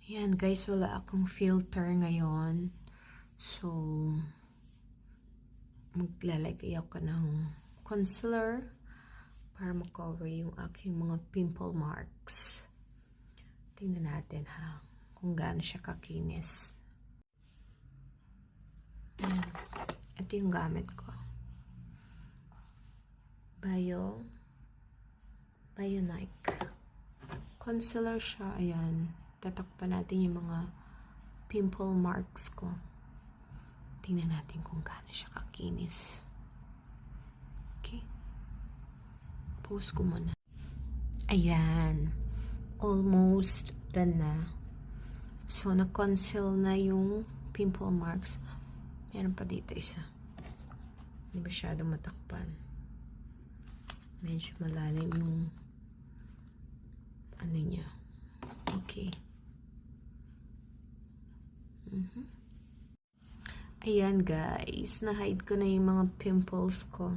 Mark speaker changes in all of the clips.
Speaker 1: Ayan guys, wala akong filter ngayon. So, maglalagay ako ng concealer para makover yung aking mga pimple marks. Tingnan natin ha, kung gaano siya kakinis. Ayan. Ito yung gamit ko. Bionic. Concealer siya, ayan. Tatakpan natin yung mga pimple marks ko. Tingnan natin kung gaano siya kakinis. Okay. Post ko muna. Ayan. Almost done na. So, na-conceal na yung pimple marks. Meron pa dito isa. Hindi masyadong matakpan. Medyo malalim yung ano niya. Okay. Ayan guys, na-hide ko na yung mga pimples ko.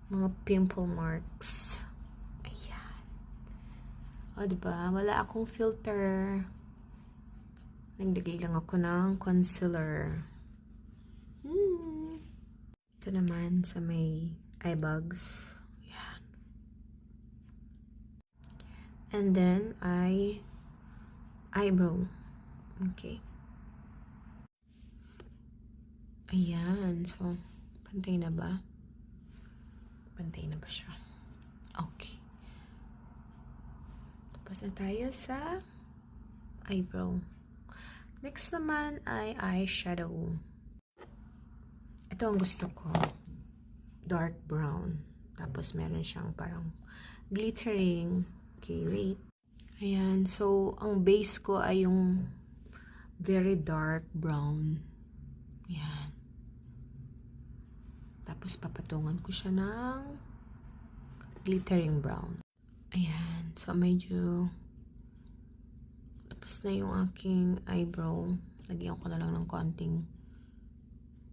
Speaker 1: Mga pimple marks. Ayan. O diba, wala akong filter. Naglagay lang ako ng concealer. Ito naman sa may eye bags. Ayan. And then, eyebrow. Okay. Ayan. So, pantay na ba? Pantay na ba siya? Okay. Tapos na tayo sa eyebrow. Next naman ay eyeshadow. Ito ang gusto ko. Dark brown. Tapos meron siyang parang glittering. Okay, wait. Ayan. So, ang base ko ay yung very dark brown. Ayan. Tapos papatungan ko siya ng glittering brown. Ayan. So, medyo tapos na yung aking eyebrow. Lagyan ko na lang ng konting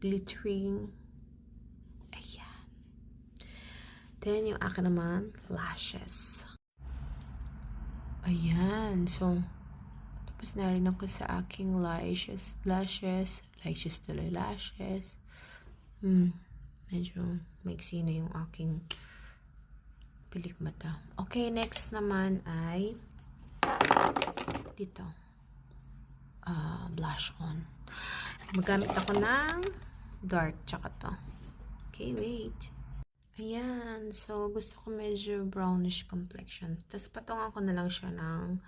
Speaker 1: glittering. Ayan. Then, yung akin naman, lashes. Ayan. So, tapos na rin ako sa aking lashes. Medyo maiksi na yung aking pilik mata. Okay, next naman ay dito. Blush on. Magamit ako ng dark tsaka to. Okay, wait. Ayan. So, gusto ko medyo brownish complexion. Tapos, patungan ko na lang siya ng